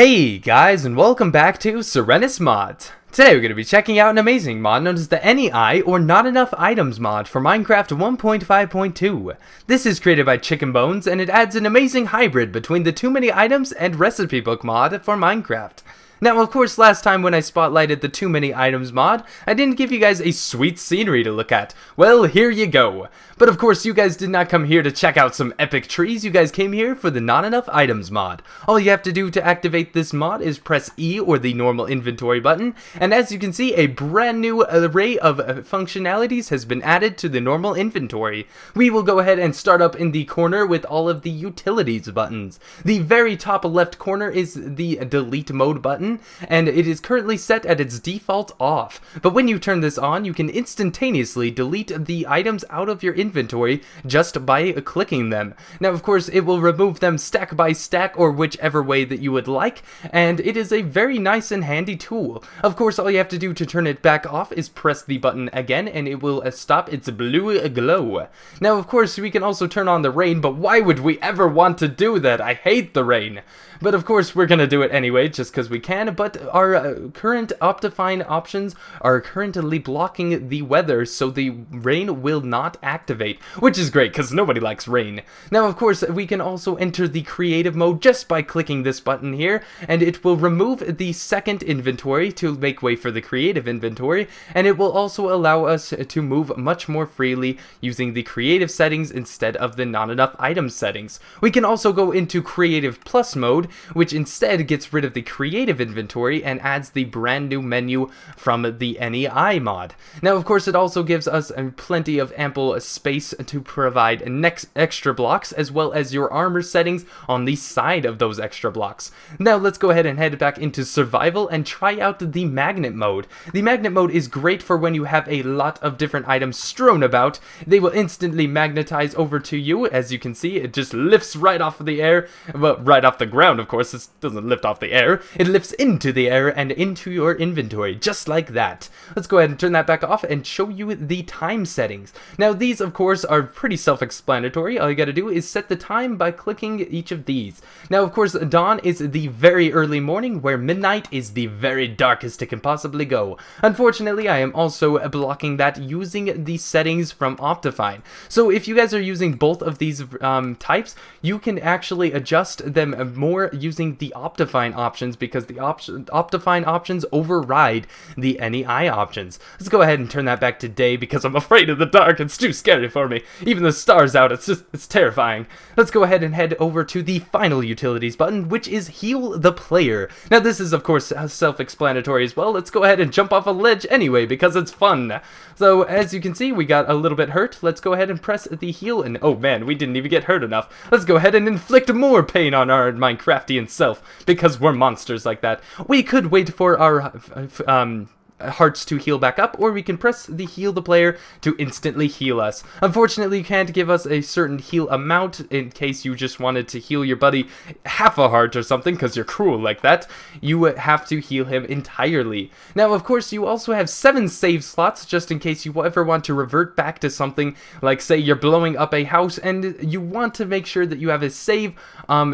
Hey guys, and welcome back to Sorenus Mods. Today we're going to be checking out an amazing mod known as the N.E.I or Not Enough Items mod for Minecraft 1.5.2. This is created by Chicken Bones and it adds an amazing hybrid between the Too Many Items and Recipe Book mod for Minecraft. Now, of course, last time when I spotlighted the Too Many Items mod, I didn't give you guys a sweet scenery to look at. Well, here you go. But of course, you guys did not come here to check out some epic trees, you guys came here for the Not Enough Items mod. All you have to do to activate this mod is press E or the normal inventory button, and as you can see, a brand new array of functionalities has been added to the normal inventory. We will go ahead and start up in the corner with all of the utilities buttons. The very top left corner is the delete mode button, and it is currently set at its default off. But when you turn this on, you can instantaneously delete the items out of your inventory just by clicking them. Now, of course, it will remove them stack by stack or whichever way that you would like, and it is a very nice and handy tool. Of course, all you have to do to turn it back off is press the button again, and it will stop its blue glow. Now, of course, we can also turn on the rain, but why would we ever want to do that? I hate the rain. But of course, we're gonna do it anyway, just because we can, but our current Optifine options are currently blocking the weather, so the rain will not activate, which is great, because nobody likes rain. Now, of course, we can also enter the creative mode just by clicking this button here, and it will remove the second inventory to make way for the creative inventory, and it will also allow us to move much more freely using the creative settings instead of the not enough items settings. We can also go into creative plus mode, which instead gets rid of the creative inventory and adds the brand new menu from the N.E.I mod. Now, of course, it also gives us plenty of ample space to provide extra blocks as well as your armor settings on the side of those extra blocks. Now, let's go ahead and head back into survival and try out the magnet mode. The magnet mode is great for when you have a lot of different items strewn about. They will instantly magnetize over to you. As you can see, it just lifts right off the air, well, right off the ground, of course. It doesn't lift off the air. It lifts into the air and into your inventory, just like that. Let's go ahead and turn that back off and show you the time settings. Now, these, of course, are pretty self-explanatory. All you gotta do is set the time by clicking each of these. Now, of course, dawn is the very early morning, where midnight is the very darkest it can possibly go. Unfortunately, I am also blocking that using the settings from Optifine. So if you guys are using both of these types, you can actually adjust them more using the Optifine options, because the Optifine options override the N.E.I options. Let's go ahead and turn that back to day, because I'm afraid of the dark. It's too scary for me. Even the stars out, it's terrifying. Let's go ahead and head over to the final utilities button, which is heal the player. Now, this is, of course, self-explanatory as well. Let's go ahead and jump off a ledge anyway, because it's fun. So, as you can see, we got a little bit hurt. Let's go ahead and press the heal, and oh man, we didn't even get hurt enough. Let's go ahead and inflict more pain on our Minecraftian self, because we're monsters like that. We could wait for our hearts to heal back up, or we can press the heal the player to instantly heal us. Unfortunately, you can't give us a certain heal amount in case you just wanted to heal your buddy half a heart or something, because you're cruel like that. You have to heal him entirely. Now, of course, you also have 7 save slots just in case you ever want to revert back to something, like say you're blowing up a house and you want to make sure that you have a save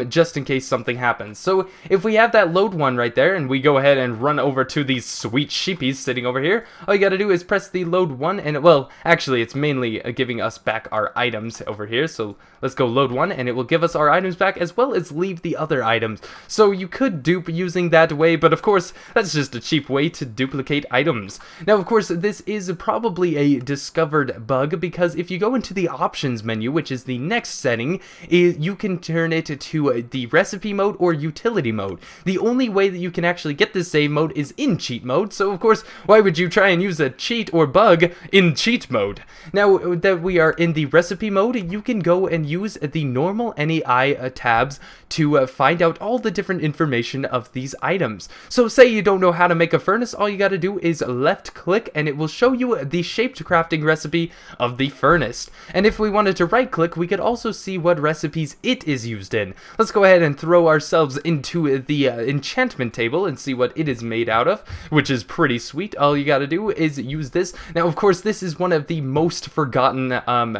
just in case something happens. So if we have that load one right there and we go ahead and run over to these sweet sheepies sitting over here, all you gotta do is press the load one, and well, actually it's mainly giving us back our items over here. So let's go load one, and it will give us our items back as well as leave the other items. So you could dupe using that way, but of course that's just a cheap way to duplicate items. Now, of course, this is probably a discovered bug, because if you go into the options menu, which is the next setting, you can turn it to the recipe mode or utility mode. The only way that you can actually get this save mode is in cheat mode, so of course, why would you try and use a cheat or bug in cheat mode? Now that we are in the recipe mode, you can go and use the normal N.E.I tabs to find out all the different information of these items. So say you don't know how to make a furnace, all you gotta do is left click and it will show you the shaped crafting recipe of the furnace. And if we wanted to right click, we could also see what recipes it is used in. Let's go ahead and throw ourselves into the enchantment table and see what it is made out of, which is pretty sweet. All you gotta do is use this. Now, of course, this is one of the most forgotten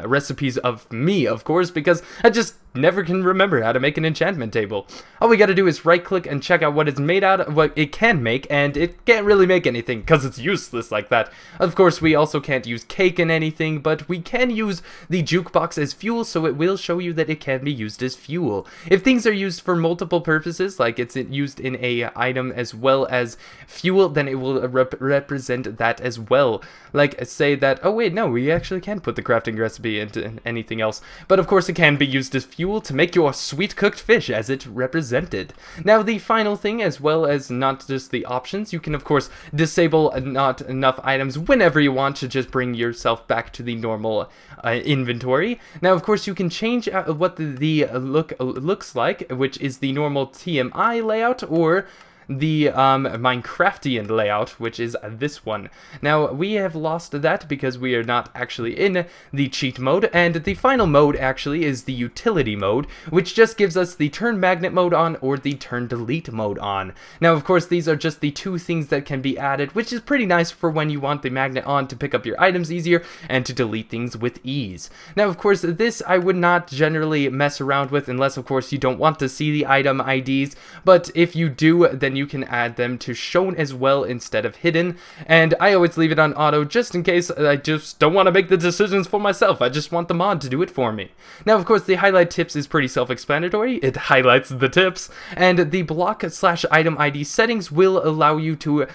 recipes of me, of course, because I just never can remember how to make an enchantment table. All we gotta do is right click and check out what it's made out of, what it can make, and it can't really make anything because it's useless like that. Of course, we also can't use cake in anything, but we can use the jukebox as fuel, so it will show you that it can be used as fuel. If things are used for multiple purposes, like it's used in a item as well as fuel, then it will represent that as well. Like say that, oh wait, no, we actually can put the crafting recipe into anything else, but of course it can be used as fuel to make your sweet cooked fish as it represented. Now the final thing, as well as not just the options, you can of course disable not enough items whenever you want to just bring yourself back to the normal inventory. Now of course you can change what the look looks like, which is the normal T.M.I layout, or the Minecraftian layout, which is this one. Now we have lost that because we are not actually in the cheat mode, and the final mode actually is the utility mode, which just gives us the turn magnet mode on or the turn delete mode on. Now of course these are just the two things that can be added, which is pretty nice for when you want the magnet on to pick up your items easier and to delete things with ease. Now of course this I would not generally mess around with unless of course you don't want to see the item IDs, but if you do, then you can add them to shown as well instead of hidden, and I always leave it on auto just in case I just don't want to make the decisions for myself. I just want the mod to do it for me. Now of course the highlight tips is pretty self-explanatory. It highlights the tips, and the block/item ID settings will allow you to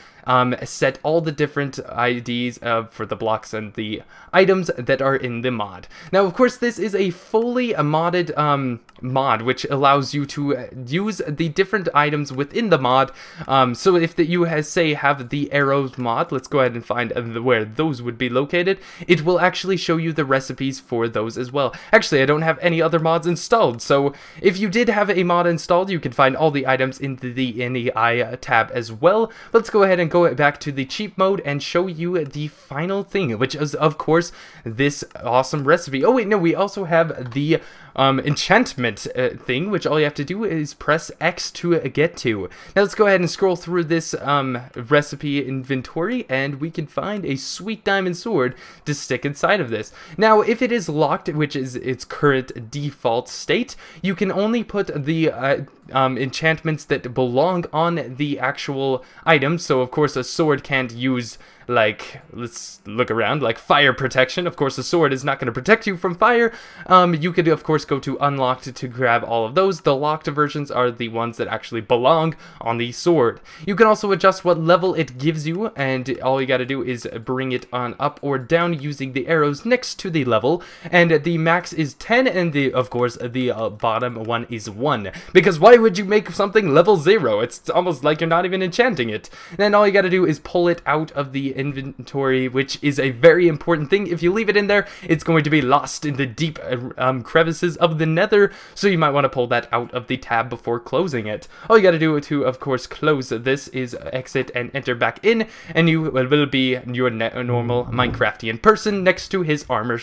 set all the different IDs for the blocks and the items that are in the mod. Now of course this is a fully modded mod, which allows you to use the different items within the mod. So if you have the arrows mod, let's go ahead and find where those would be located. It will actually show you the recipes for those as well. Actually, I don't have any other mods installed, so if you did have a mod installed, you can find all the items in the N.E.I tab as well. Let's go ahead and go back to the cheat mode and show you the final thing, which is of course this awesome recipe. Oh wait, no, we also have the enchantment thing, which all you have to do is press X to get to. Now let's go ahead and scroll through this recipe inventory, and we can find a sweet diamond sword to stick inside of this. Now if it is locked, which is its current default state, you can only put the enchantments that belong on the actual item. So of course a sword can't use, like, let's look around, like fire protection. Of course a sword is not going to protect you from fire. You could of course go to unlocked to grab all of those. The locked versions are the ones that actually belong on the sword. You can also adjust what level it gives you, and all you got to do is bring it on up or down using the arrows next to the level, and the max is 10, and of course the bottom one is 1, because why would you make something level 0? It's almost like you're not even enchanting it. Then all you got to do is pull it out of the inventory, which is a very important thing. If you leave it in there, it's going to be lost in the deep crevices of the nether, so you might want to pull that out of the tab before closing it. All you got to do to of course close this is exit and enter back in, and you will be your normal Minecraftian person next to his armor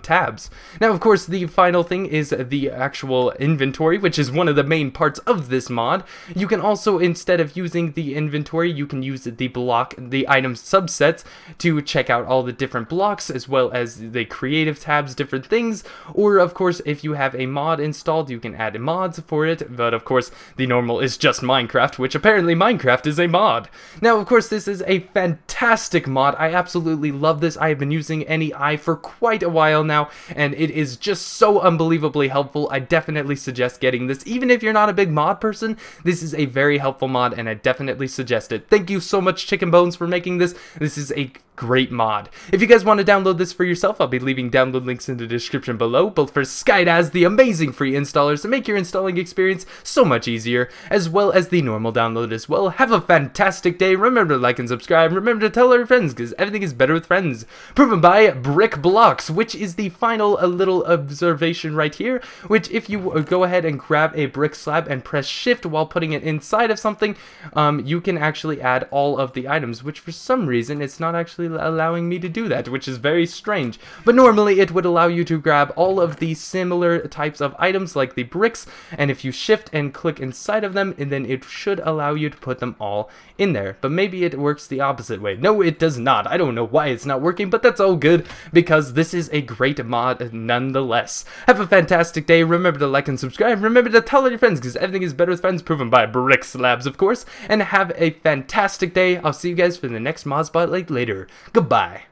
tabs. Now of course the final thing is the actual inventory, which is one of the main parts of this mod. You can also, instead of using the inventory, you can use the item subsets to check out all the different blocks, as well as the creative tabs, different things. Or of course if you have a mod installed, you can add mods for it, but of course the normal is just Minecraft, which apparently Minecraft is a mod. Now of course this is a fantastic mod. I absolutely love this. I have been using N.E.I for quite a while now, and it is just so unbelievably helpful. I definitely suggest getting this. Even if you're not a big mod person, this is a very helpful mod, and I definitely suggest it. Thank you so much, Chicken Bones, for making this. This is a great mod. If you guys want to download this for yourself, I'll be leaving download links in the description below, both for Skydaz, the amazing free installers to make your installing experience so much easier, as well as the normal download as well. Have a fantastic day. Remember to like and subscribe. Remember to tell all your friends, because everything is better with friends. Proven by Brick Blocks, which is the final little observation right here, which if you go ahead and grab a brick slab and press shift while putting it inside of something, you can actually add all of the items, which for some reason it's not actually allowing me to do that, which is very strange. But normally it would allow you to grab all of these similar types of items like the bricks, and if you shift and click inside of them, and then it should allow you to put them all in there. But maybe it works the opposite way. No, it does not. I don't know why it's not working, but that's all good because this is a great mod nonetheless. Have a fantastic day. Remember to like and subscribe. Remember to tell all your friends because everything is better with friends, proven by Bricks Labs, of course. And have a fantastic day. I'll see you guys for the next mod spotlight later. Goodbye.